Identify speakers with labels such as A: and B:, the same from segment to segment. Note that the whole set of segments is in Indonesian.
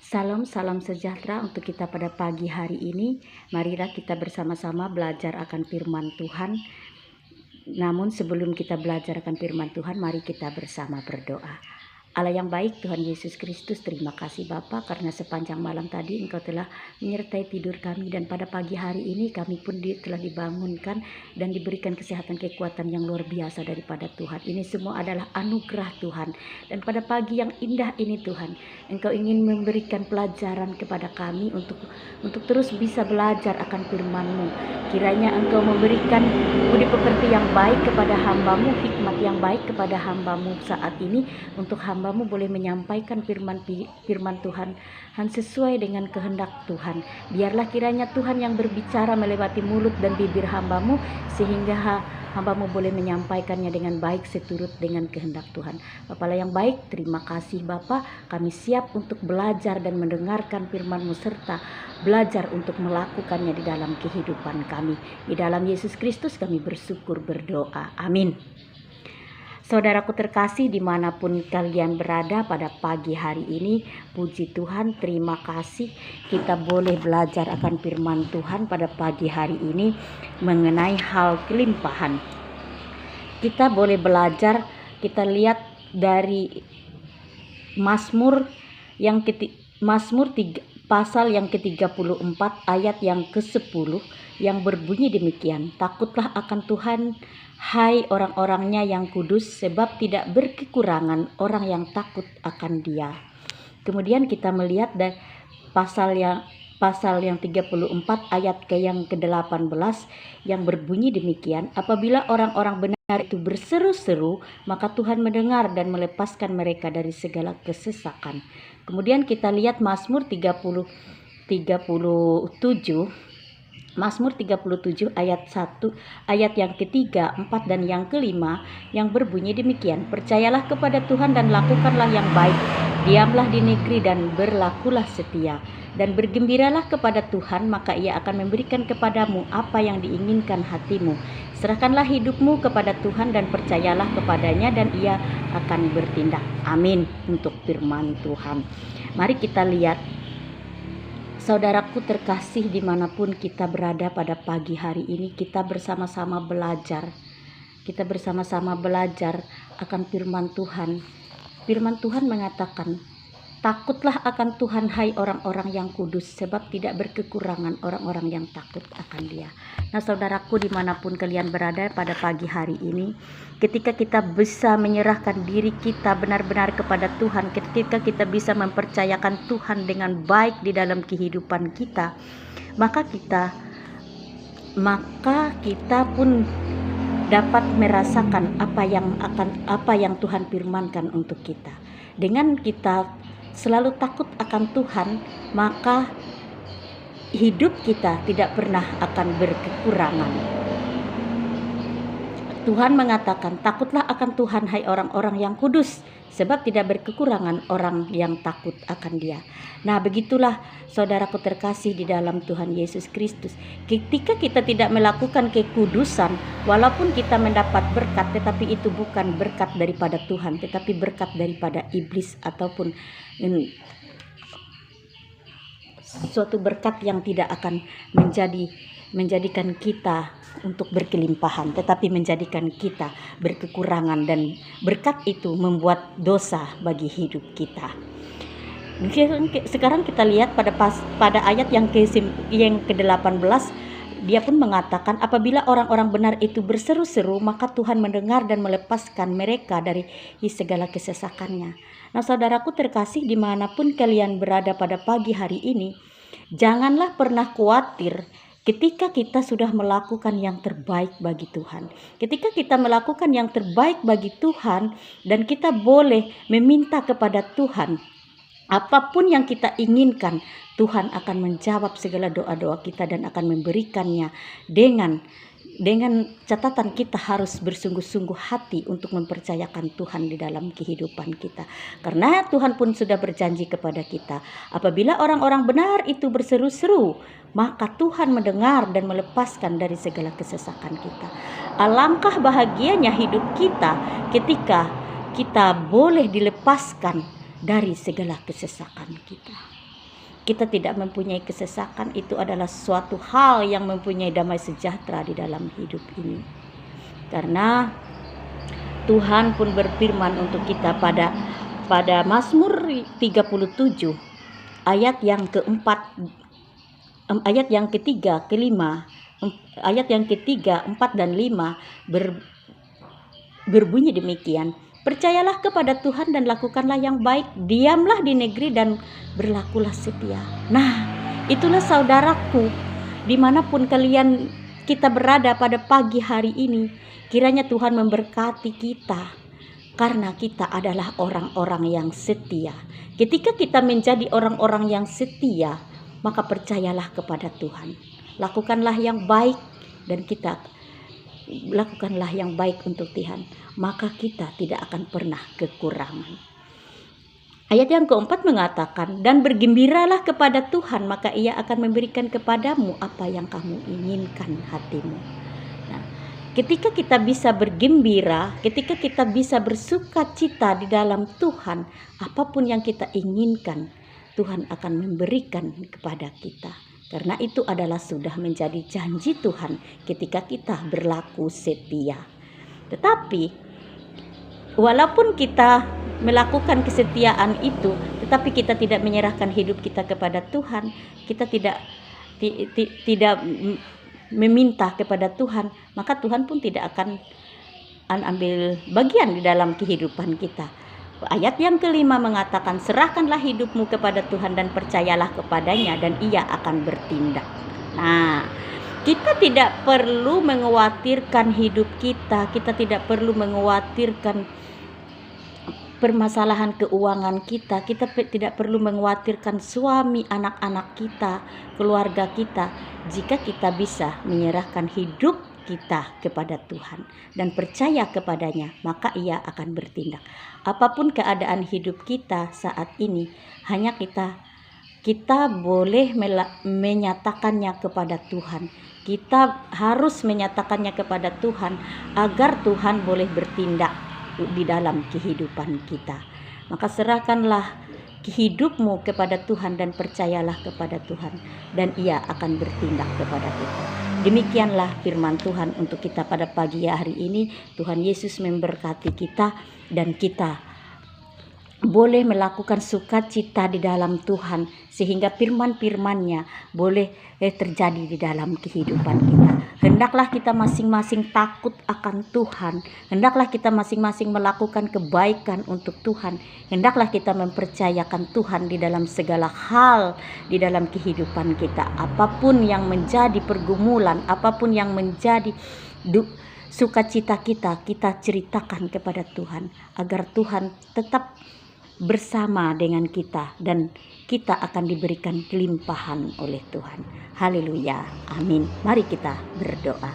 A: Salam sejahtera untuk kita pada pagi hari ini. Marilah kita bersama-sama belajar akan firman Tuhan. Namun sebelum kita belajar akan firman Tuhan, mari kita bersama berdoa. Allah yang baik, Tuhan Yesus Kristus, terima kasih Bapa karena sepanjang malam tadi Engkau telah menyertai tidur kami, dan pada pagi hari ini kami pun telah dibangunkan dan diberikan kesehatan kekuatan yang luar biasa daripada Tuhan. Ini semua adalah anugerah Tuhan, dan pada pagi yang indah ini Tuhan, Engkau ingin memberikan pelajaran kepada kami untuk terus bisa belajar akan firman-Mu. Kiranya Engkau memberikan budi pekerti yang baik kepada hamba-Mu, hikmat yang baik kepada hamba-Mu saat ini, untuk hamba-Mu boleh menyampaikan firman Tuhan sesuai dengan kehendak Tuhan. Biarlah kiranya Tuhan yang berbicara melewati mulut dan bibir hamba-Mu, sehingga hamba-Mu boleh menyampaikannya dengan baik seturut dengan kehendak Tuhan. Bapa yang baik, terima kasih Bapa. Kami siap untuk belajar dan mendengarkan firman-Mu serta belajar untuk melakukannya di dalam kehidupan kami. Di dalam Yesus Kristus kami bersyukur berdoa. Amin. Saudaraku terkasih, dimanapun kalian berada pada pagi hari ini, puji Tuhan, terima kasih kita boleh belajar akan firman Tuhan pada pagi hari ini mengenai hal kelimpahan. Kita boleh belajar, kita lihat dari Mazmur pasal yang ke-34 ayat yang ke-10 yang berbunyi demikian. Takutlah akan Tuhan, hai orang-orangnya yang kudus, sebab tidak berkekurangan orang yang takut akan Dia. Kemudian kita melihat dari pasal yang 34 ayat yang ke-18 yang berbunyi demikian. Apabila orang-orang benar itu berseru-seru, maka Tuhan mendengar dan melepaskan mereka dari segala kesesakan. Kemudian kita lihat Mazmur 37 ayat 1, ayat yang ketiga, 4 dan yang kelima yang berbunyi demikian. Percayalah kepada Tuhan dan lakukanlah yang baik. Diamlah di negeri dan berlakulah setia. Dan bergembiralah kepada Tuhan, maka Ia akan memberikan kepadamu apa yang diinginkan hatimu. Serahkanlah hidupmu kepada Tuhan dan percayalah kepadanya, dan Ia akan bertindak. Amin untuk firman Tuhan. Mari kita lihat, saudaraku terkasih, dimanapun kita berada pada pagi hari ini, kita bersama-sama belajar. Kita bersama-sama belajar akan firman Tuhan. Firman Tuhan mengatakan, takutlah akan Tuhan, hai orang-orang yang kudus, sebab tidak berkekurangan orang-orang yang takut akan Dia. Nah saudaraku, dimanapun kalian berada pada pagi hari ini, ketika kita bisa menyerahkan diri kita benar-benar kepada Tuhan, ketika kita bisa mempercayakan Tuhan dengan baik di dalam kehidupan kita, maka kita pun dapat merasakan apa yang Tuhan firmankan untuk kita. Dengan kita selalu takut akan Tuhan, maka hidup kita tidak pernah akan berkekurangan. Tuhan mengatakan, takutlah akan Tuhan, hai orang-orang yang kudus, sebab tidak berkekurangan orang yang takut akan Dia. Nah, begitulah saudaraku terkasih di dalam Tuhan Yesus Kristus. Ketika kita tidak melakukan kekudusan, walaupun kita mendapat berkat, tetapi itu bukan berkat daripada Tuhan, tetapi berkat daripada iblis, ataupun suatu berkat yang tidak akan menjadikan kita untuk berkelimpahan, tetapi menjadikan kita berkekurangan, dan berkat itu membuat dosa bagi hidup kita. Sekarang kita lihat pada ayat yang ke-18, dia pun mengatakan, apabila orang-orang benar itu berseru-seru, maka Tuhan mendengar dan melepaskan mereka dari segala kesesakannya. Nah saudaraku terkasih, dimanapun kalian berada pada pagi hari ini, janganlah pernah khawatir ketika kita sudah melakukan yang terbaik bagi Tuhan. Ketika kita melakukan yang terbaik bagi Tuhan, dan kita boleh meminta kepada Tuhan apapun yang kita inginkan, Tuhan akan menjawab segala doa-doa kita dan akan memberikannya, dengan catatan kita harus bersungguh-sungguh hati untuk mempercayakan Tuhan di dalam kehidupan kita. Karena Tuhan pun sudah berjanji kepada kita, apabila orang-orang benar itu berseru-seru, maka Tuhan mendengar dan melepaskan dari segala kesesakan kita. Alangkah bahagianya hidup kita ketika kita boleh dilepaskan dari segala kesesakan kita. kita tidak mempunyai kesesakan, itu adalah suatu hal yang mempunyai damai sejahtera di dalam hidup ini. Karena Tuhan pun berfirman untuk kita pada Mazmur 37 ayat yang keempat, ayat yang ketiga, kelima, ayat yang ketiga, 4 dan 5 berbunyi demikian. Percayalah kepada Tuhan dan lakukanlah yang baik, diamlah di negeri dan berlakulah setia. Nah, itulah saudaraku, dimanapun kita berada pada pagi hari ini, kiranya Tuhan memberkati kita, karena kita adalah orang-orang yang setia. Ketika kita menjadi orang-orang yang setia, maka percayalah kepada Tuhan. Lakukanlah yang baik, dan kita lakukanlah yang baik untuk Tuhan, maka kita tidak akan pernah kekurangan. Ayat yang keempat mengatakan, dan bergembiralah kepada Tuhan, maka Ia akan memberikan kepadamu apa yang kamu inginkan hatimu. Nah, ketika kita bisa bergembira, ketika kita bisa bersuka cita di dalam Tuhan, apapun yang kita inginkan, Tuhan akan memberikan kepada kita. Karena itu adalah sudah menjadi janji Tuhan ketika kita berlaku setia. Tetapi walaupun kita melakukan kesetiaan itu, tetapi kita tidak menyerahkan hidup kita kepada Tuhan, kita tidak meminta kepada Tuhan, maka Tuhan pun tidak akan ambil bagian di dalam kehidupan kita. Ayat yang kelima mengatakan, serahkanlah hidupmu kepada Tuhan dan percayalah kepadanya, dan Ia akan bertindak. Nah, kita tidak perlu mengkhawatirkan hidup kita tidak perlu mengkhawatirkan permasalahan keuangan kita tidak perlu mengkhawatirkan suami, anak-anak kita, keluarga kita, jika kita bisa menyerahkan hidup kita kepada Tuhan dan percaya kepadanya, maka Ia akan bertindak. Apapun keadaan hidup kita saat ini, hanya kita boleh menyatakannya kepada Tuhan. Kita harus menyatakannya kepada Tuhan agar Tuhan boleh bertindak di dalam kehidupan kita. Maka serahkanlah hidupmu kepada Tuhan dan percayalah kepada Tuhan, dan Ia akan bertindak kepada kita. Demikianlah firman Tuhan untuk kita pada pagi hari ini. Tuhan Yesus memberkati kita, dan kita boleh melakukan sukacita di dalam Tuhan, sehingga firman-firman-Nya boleh terjadi di dalam kehidupan kita. Hendaklah kita masing-masing takut akan Tuhan. Hendaklah kita masing-masing melakukan kebaikan untuk Tuhan. Hendaklah kita mempercayakan Tuhan di dalam segala hal di dalam kehidupan kita. Apapun yang menjadi pergumulan, apapun yang menjadi sukacita kita ceritakan kepada Tuhan, agar Tuhan tetap bersama dengan kita, dan kita akan diberikan kelimpahan oleh Tuhan. Haleluya, amin. Mari kita berdoa.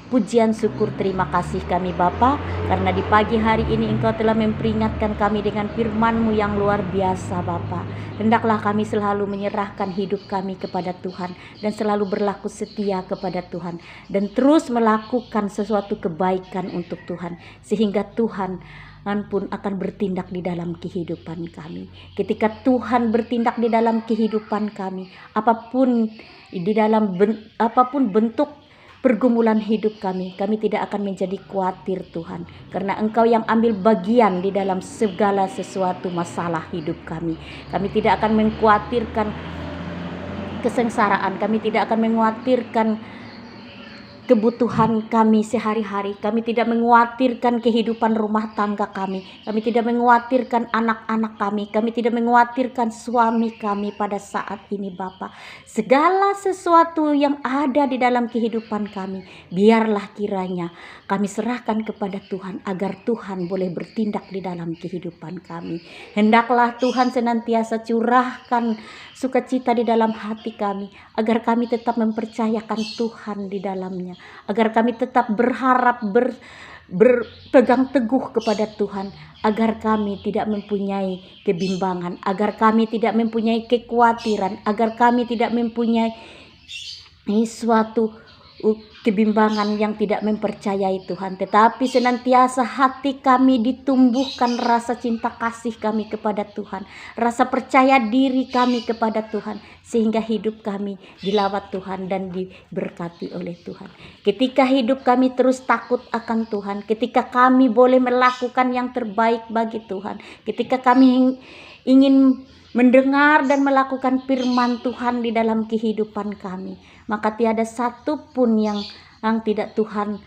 A: Pujian, syukur, terima kasih kami Bapa, karena di pagi hari ini Engkau telah memperingatkan kami dengan firman-Mu yang luar biasa Bapa. Hendaklah kami selalu menyerahkan hidup kami kepada Tuhan, dan selalu berlaku setia kepada Tuhan, dan terus melakukan sesuatu kebaikan untuk Tuhan, sehingga Tuhan pun akan bertindak di dalam kehidupan kami. Ketika Tuhan bertindak di dalam kehidupan kami, apapun bentuk pergumulan hidup kami tidak akan menjadi khawatir Tuhan, karena Engkau yang ambil bagian di dalam segala sesuatu masalah hidup kami. Kami tidak akan mengkhawatirkan kesengsaraan, kami tidak akan mengkhawatirkan kebutuhan kami sehari-hari. Kami tidak mengkhawatirkan kehidupan rumah tangga kami tidak mengkhawatirkan anak-anak kami tidak mengkhawatirkan suami kami pada saat ini Bapa. Segala sesuatu yang ada di dalam kehidupan kami, biarlah kiranya kami serahkan kepada Tuhan, agar Tuhan boleh bertindak di dalam kehidupan kami. Hendaklah Tuhan senantiasa curahkan sukacita di dalam hati kami, agar kami tetap mempercayakan Tuhan di dalamnya, agar kami tetap berharap, berpegang teguh kepada Tuhan, agar kami tidak mempunyai kebimbangan, agar kami tidak mempunyai kekhawatiran, agar kami tidak mempunyai suatu kebimbangan yang tidak mempercayai Tuhan, tetapi senantiasa hati kami ditumbuhkan rasa cinta kasih kami kepada Tuhan, rasa percaya diri kami kepada Tuhan, sehingga hidup kami dilawat Tuhan dan diberkati oleh Tuhan. Ketika hidup kami terus takut akan Tuhan, ketika kami boleh melakukan yang terbaik bagi Tuhan, ketika kami ingin mendengar dan melakukan firman Tuhan di dalam kehidupan kami, maka tiada satu pun yang tidak Tuhan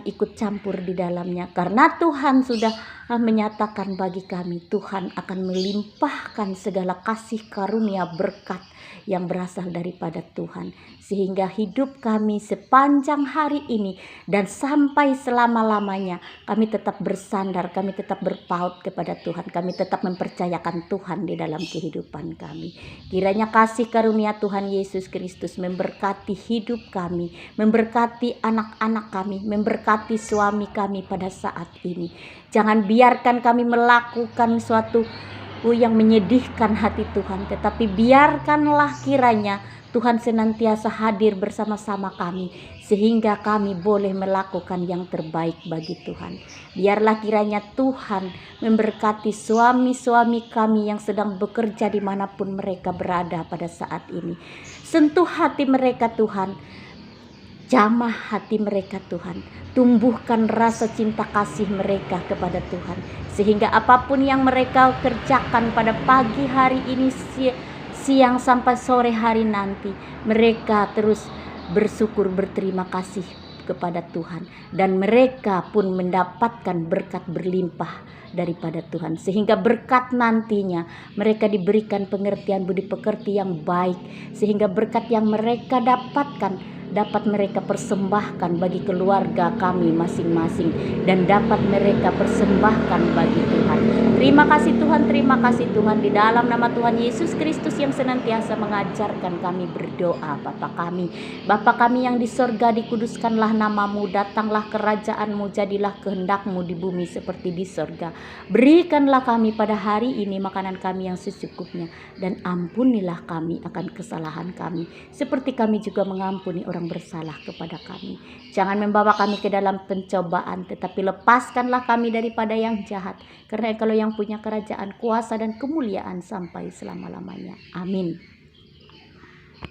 A: ikut campur di dalamnya, karena Tuhan sudah menyatakan bagi kami, Tuhan akan melimpahkan segala kasih karunia berkat yang berasal daripada Tuhan, sehingga hidup kami sepanjang hari ini dan sampai selama-lamanya kami tetap bersandar, kami tetap berpaut kepada Tuhan, kami tetap mempercayakan Tuhan di dalam kehidupan kami. Kiranya kasih karunia Tuhan Yesus Kristus memberkati hidup kami, memberkati anak-anak kami, memberkati suami kami pada saat ini. Jangan biarkan kami melakukan suatu yang menyedihkan hati Tuhan, tetapi biarkanlah kiranya Tuhan senantiasa hadir bersama-sama kami, sehingga kami boleh melakukan yang terbaik bagi Tuhan. Biarlah kiranya Tuhan memberkati suami-suami kami yang sedang bekerja dimanapun mereka berada pada saat ini. Sentuh hati mereka Tuhan, jamah hati mereka Tuhan, tumbuhkan rasa cinta kasih mereka kepada Tuhan, sehingga apapun yang mereka kerjakan pada pagi hari ini, siang sampai sore hari nanti, mereka terus bersyukur, berterima kasih kepada Tuhan, dan mereka pun mendapatkan berkat berlimpah daripada Tuhan, sehingga berkat nantinya mereka diberikan pengertian budi pekerti yang baik, sehingga berkat yang mereka dapatkan dapat mereka persembahkan bagi keluarga kami masing-masing, dan dapat mereka persembahkan bagi Tuhan. Terima kasih Tuhan, terima kasih Tuhan, di dalam nama Tuhan Yesus Kristus yang senantiasa mengajarkan kami berdoa. Bapa kami yang di sorga, dikuduskanlah namamu, datanglah kerajaan-mu, jadilah kehendak-mu di bumi seperti di sorga. Berikanlah kami pada hari ini makanan kami yang secukupnya, dan ampunilah kami akan kesalahan kami, seperti kami juga mengampuni orang bersalah kepada kami. Jangan membawa kami ke dalam pencobaan, tetapi lepaskanlah kami daripada yang jahat, karena Engkau yang punya kerajaan, kuasa dan kemuliaan sampai selama-lamanya. Amin.